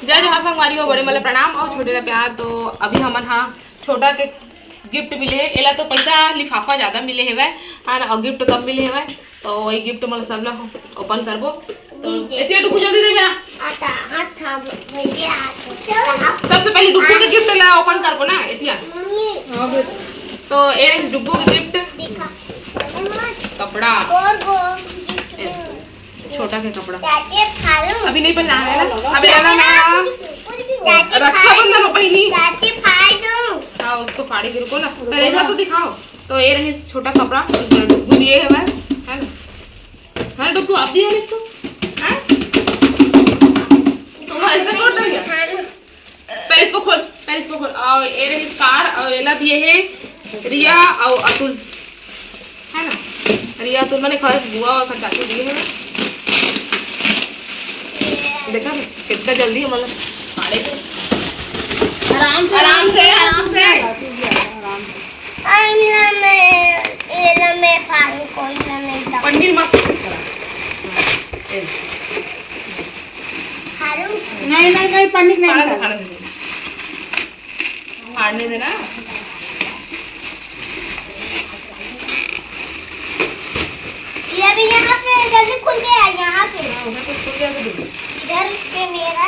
जय जहाँ संगवारी हो बड़े मतलब प्रणाम और छोटे ला प्यार। तो अभी हमन हाँ छोटा के गिफ्ट मिले है। एला तो पैसा लिफाफा ज़्यादा मिले है हाँ ना, और गिफ्ट कम मिले है तो वही गिफ्ट मतलब सब ला ओपन करबो। तो इतने डुकू जल्दी दे मेरा। सबसे पहले डुकू के गिफ्ट ला ओपन करबो ना इतना। तो ये डुकू के गिफ्ट कपड़ा, छोटा के कपड़ा अभी नहीं पहना है ना, अभी लेना मैं रक्षाबंधन में पहनी। हाँ उसको फाड़ी के रुको ना, पहले इधर तो दिखाओ। तो ये रही छोटा कपड़ा डुगू दिए है ना। हाँ डुगू आप दिए इसको पहले इसको खोल, पहले इसको खोल। और ये रही कार और एला दिए है रिया और अतुल है ना। रिया अतुल मैंने घर बुआ और चाचू दिए है। देखा कितना जल्दी है मतलब फाड़े के। आराम से आराम से आराम से पंडित मत नहीं नहीं नहीं पंडित नहीं फाड़ने देना। ये यहाँ पे जल्दी खुल गया, यहाँ पे उधर कुछ खुल गया तो इधर पे मेरा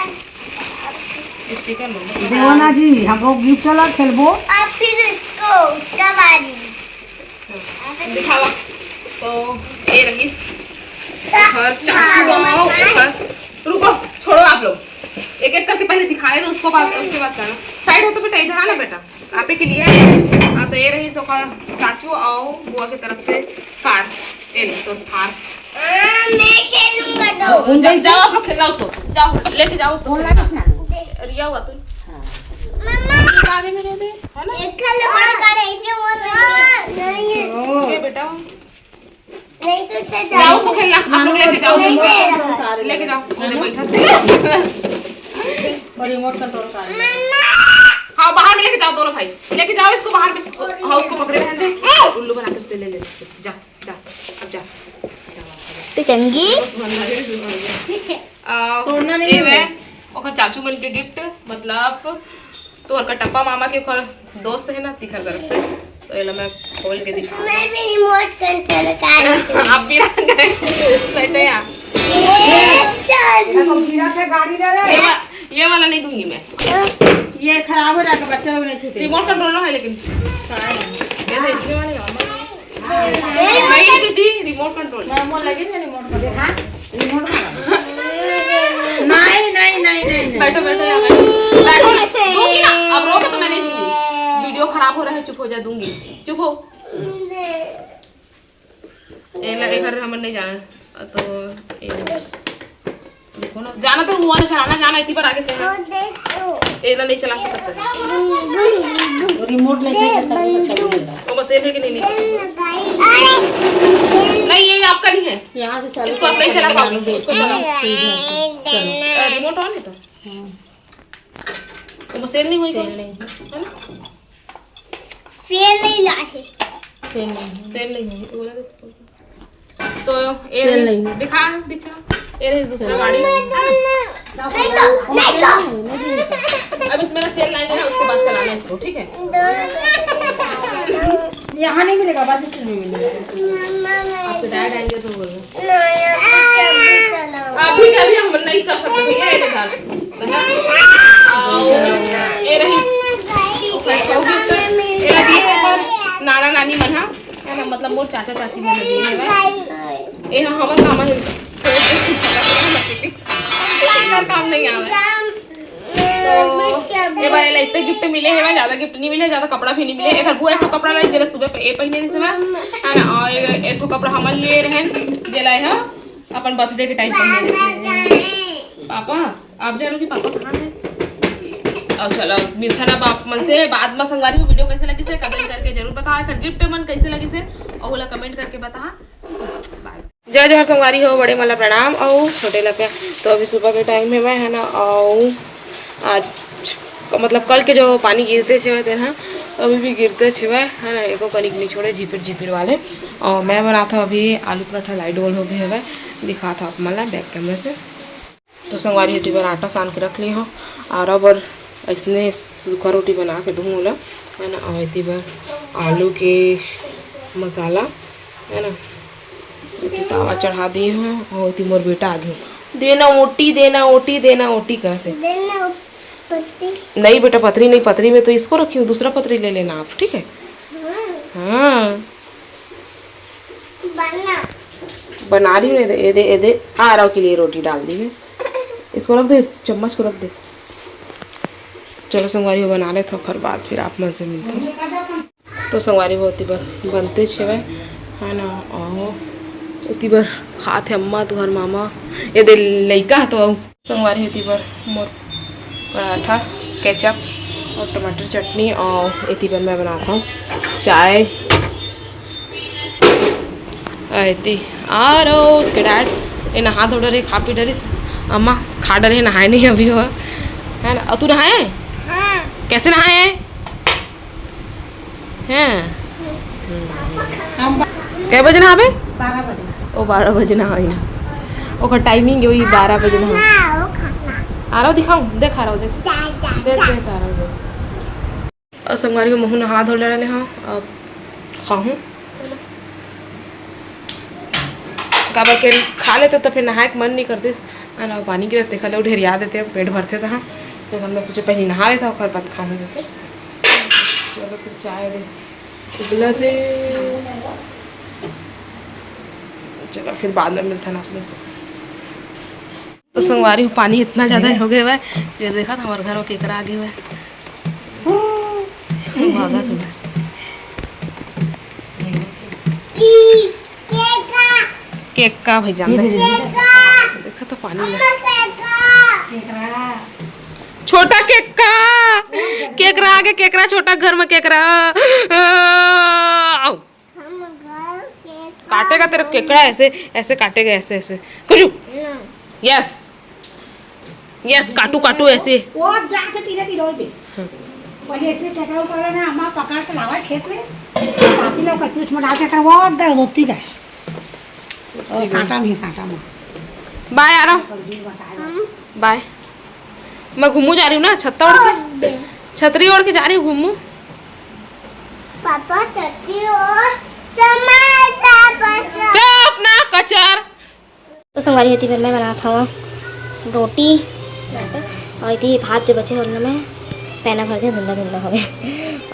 स्टिकर लो। देवना जी हमको गिफ्ट वाला खेलबो। अब फिर इसको उसका बारी दिखावा। तो ये रही घर चाचू आओ घर। रुको छोड़ो आप लोग, एक एक करके पहले दिखाए तो उसको बाद उसके बाद करना। साइड हो तो बेटा इधर आना बेटा, आपे के लिए हाँ। तो ये रही सो चाचू आओ बुआ की तरफ से कार। ये तो थार मैं खेलूंगा दो। जाओ आप लोग खेलना उसको, जाओ लेके जाओ उसको। रिया हुआ तुम मम्मा में है ना। ये खेल बड़ा करे इसमें वो नहीं है ये बेटा नहीं तो से जाओ उसको खेलना। आप लोग लेके जाओ, लेके जाओ बैठा और रिमोट कंट्रोल कर। हाँ बाहर में लेके जाओ दोनों भाई, लेके जाओ इसको बाहर में। हाँ उसको पकड़े रहने दे, उल्लू बना के ले ले। जा जा अब जा तो चंगी ये मैं ओकर चाचू मन के गिफ्ट मतलब तोहर का टप्पा मामा के ओकर दोस्त है ना तिखर तरफ से। तो ये मैं खोल के दिखा। मैं भी रिमोट कंट्रोल कर आप भी रह गए बैठे यार। गाड़ी ले ले। ये वाला नहीं दूंगी मैं, ये खराब हो जाएगा, बच्चा लोग नहीं छूटे। रिमोट कंट्रोल है लेकिन नहीं दीदी रिमोट कंट्रोल लगे ना रिमोट में देखा रिमोट नहीं नहीं नहीं नहीं बैठो बैठो यहाँ बैठो। दूंगी ना, अब रोको तो मैं नहीं दूंगी। वीडियो खराब हो रहा है, चुप हो जा, दूंगी चुप हो। घर हम नहीं जाना तो देखो ना, जाना तो हुआ नहीं चलाना, जाना इतनी बार आगे कहना एला नहीं चला सकता। रिमोट ले से कर तो बस एक है कि नहीं नहीं ये आपका नहीं है, यहां से चल इसको आप नहीं चला पाओगे। इसको रिमोट ऑन है तो बस सेल नहीं हुई है ना, फेल नहीं लाए सेल नहीं हुई। तो ये दिखा ये दूसरा गाड़ी अब इसमें सेल लाएंगे ना, उसके बाद चलाना इसको, ठीक है। यहाँ नहीं मिलेगा, बाद में नहीं मिलेगा। आपके डैड आएंगे तो बोलो अभी अभी हम नहीं कर सकते भैया। ये रही नाना नानी मन है ना, मतलब मोर चाचा चाची मन दिए है ये हमर काम है काम नहीं आवे। तो ये बार इतने गिफ्ट मिले हैं, ज्यादा गिफ्ट नहीं मिले, ज्यादा कपड़ा भी नहीं मिले। एक बुआ एक कपड़ा लाई जेला सुबह पे पहने रही समय है ना, और एक कपड़ा हम लिए रहे जेला है अपन बर्थडे के टाइम पहने। पापा आप जानो कि पापा कहाँ है। और चलो मिलता ना बाप मन से बाद में संगवारी हो। वीडियो कैसे लगी से कमेंट करके जरूर बता। कर गिफ्ट मन कैसे लगी से और बोला कमेंट करके बता। बाय। जय जय संगवारी हो बड़े मला प्रणाम और छोटे लगे। तो अभी सुबह के टाइम है ना, और आज मतलब कल के जो पानी गिरते थे ना अभी भी गिरते है ना, एको कनिक नहीं छोड़े झिपिर झिपिर वाले। और मैं बना था अभी आलू पराठा, लाइट गोल हो गए है दिखा था आप मला बैक कैमरे से। तो संगवारी होती बार आटा सान के रख ली हूँ और अब ऐसने सूखा रोटी बना के दूँ बोला है ना। और होती बार आलू के मसाला है ना तावा चढ़ा दी हूँ। और होती मोर बेटा आ गई देना ओटी देना ओटी देना ओटी कहते नहीं बेटा पतरी नहीं, पतरी में तो इसको रखी हूँ, दूसरा पतरी ले लेना आप, ठीक है। हाँ बना रही हूँ, ये दे आ रहा के लिए रोटी डाल दी है, इसको रख दे, चम्मच को रख दे। चलो संगवारी बना ले तो फिर बाद फिर आप मन से मिलते हैं। तो संगवारी होती बार बनते छे है ना। और इतनी बार खाते अम्मा तुहर मामा ये दे लइका तो संगवारी होती बार मोर पराठा केचप और टमाटर चटनी। और इतनी बार मैं बनाता हूँ चाय इतनी और उसके डैड ये नहा धो डरे खा पी डरी अम्मा खा डरे नहाए नहीं अभी हो है ना। और तू नहाए कैसे नहाए हैं कै बजे नहाबे 12 बजे ओ 12 बजे नहाई ओकर टाइमिंग वही 12 बजे नहा आ रहा दिखाऊं देख आ रहा देख देख देख आ रहा और संगवारी को मुँह नहा धो ले रहे हाँ। अब खाऊँ काबर के खा लेते तो फिर नहाए के मन नहीं करते है ना। पानी के रहते खले ढेर याद देते पेट भरते तो हाँ। तो हमने सोचे पहले नहा लेता और फिर बाद खाने देते। चलो फिर चाय दे उबला थे, चलो फिर बाद में मिलता ना अपने से। तो संगवारी पानी इतना ज़्यादा हो गया है ये देखा था हमारे घर में केकरा आ गया है भागा तुम्हें केक का भाई जान देखा तो पानी छोटा केकरा आगे केकरा छोटा घर में केकरा काटेगा तेरा केकड़ा ऐसे ऐसे काटेगा ऐसे ऐसे कुछ यस यस काटू काटू ऐसे वो जाके धीरे धीरे हो दे पहले इसने केकड़ा ऊपर ना अम्मा पकड़ के लावा खेत में पाती लो कच्चूस में डाल के कर वो दे होती है और साटा में बाय आ रहा हूँ बाय। मैं घूमू जा रही हूँ ना छत्ता ओढ़ के छतरी ओढ़ के जा रही हूँ घूमू पापा छतरी और अपना कचर। तो संगवारी होती फिर मैं बनाता हूँ रोटी और इतनी भात जो बचे उनमें मैं पैना भर दिया धुंधला धुंधला हो गया।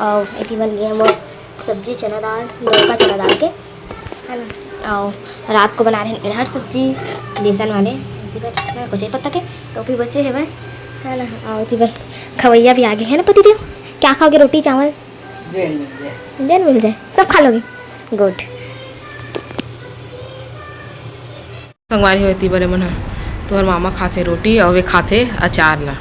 और इतनी बन गया वो सब्जी चना दाल लौका चना दाल के है ना। और रात को बना रहे हैं अरहर सब्जी बेसन वाले कुछ पत्ता के तो भी बचे हैं भाई है ना। और इतनी बार खवैया भी आगे है ना पति देव क्या खाओगे रोटी चावल जैन मिल जाए सब खा लोगे गुड। संगवारी होती बड़े मन तो मामा खाते रोटी और वे खाते अचार ला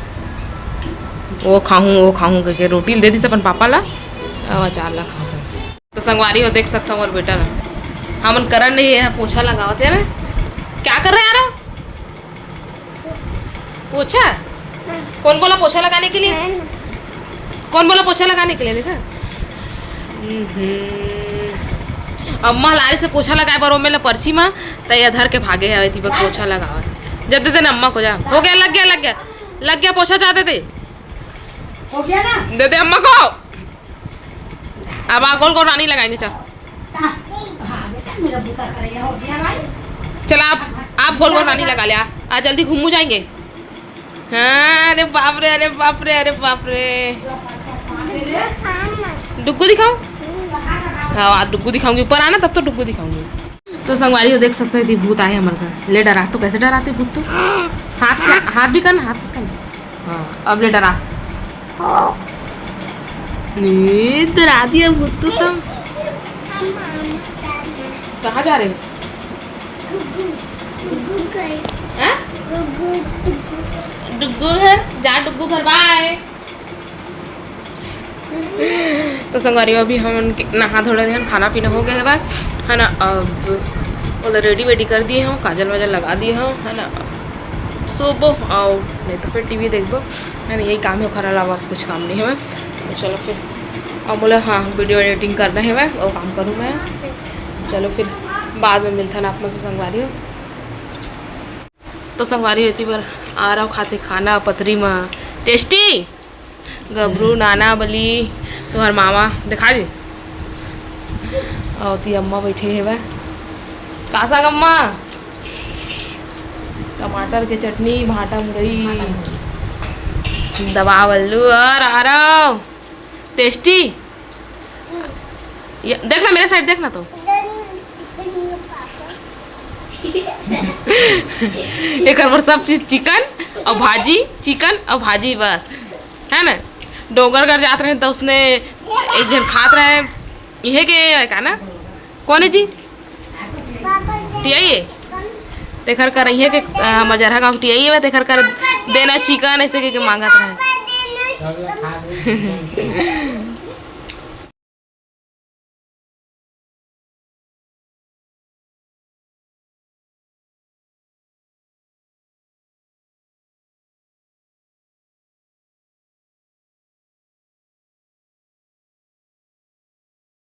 वो खाऊं करके रोटी दे दी अपन पापा ला और अचार ला खाते। तो संगवारी हो देख सकता हूँ और बेटा ना हमन करन नहीं है पोछा लगावत है ना क्या कर रहे हैं यार पोछा कौन बोला पोछा लगाने के लिए कौन बोला पोछा लगाने के लिए देखा अम्मा लारी से पोछा लगाए बार मेला पर्ची में तैयार धर के भागे है बस पोछा लगावा जब दे देना अम्मा को जा हो गया लग गया पोछा चाहते थे हो गया ना दे दे अम्मा को अब गोल गोल रानी लगाएंगे चल मेरा बूता करे हो गया भाई चल आप गोल गोल रानी लगा लिया आज जल्दी घूमू जाएंगे। हाँ अरे बाप रे अरे बाप रे अरे बाप रे डुग्गू दिखाऊं हाँ आज डुग्गू दिखाऊंगी ऊपर आना तब तो डुग्गू दिखाऊंगी। तो संगवारी को देख सकते हो भूत आए हमारे घर ले डरा तो कैसे डराते भूत तो हाथ भी करना हाथ करना हाँ अब ले डरा डरा दिया भूत तो तुम कहाँ जा रहे हो डुग्गू घर जा डुग्गू घर बाय। तो संगवारी अभी हम नहा धो रहे हैं खाना पीना हो गया है ना। अब बोला रेडी वेडी कर दिए हूँ काजल वाजल लगा दिए हूँ है ना सोबो और नहीं तो फिर टीवी देखबो है ना यही काम है खरा अलावा कुछ काम नहीं है। तो चलो फिर अब बोला हाँ वीडियो एडिटिंग करना है मैं वो काम करूँ मैं। चलो फिर बाद में मिलता ना अपने से संगवारी हो। तो संगवारी होती बार आ रहा खाते खाना पथरी में टेस्टी गबरू नाना बली तुम्हार मामा दिखा जी और ती अम्मा बैठे है वह कासा अम्मा टमाटर के चटनी भाटा मुरई दवा बल्लू और आ रहा टेस्टी देखना मेरे साइड देखना तो एक बार सब चीज चिकन और भाजी बस है ना डोंगरगढ़ जाते रहे तो उसने एक जन खात रहे यह के का ना कौन है जी टियाई तेखर कर रही है कि मजरहा गाँव टियाई है तेखर कर देना चिकन ऐसे के मांगत रहे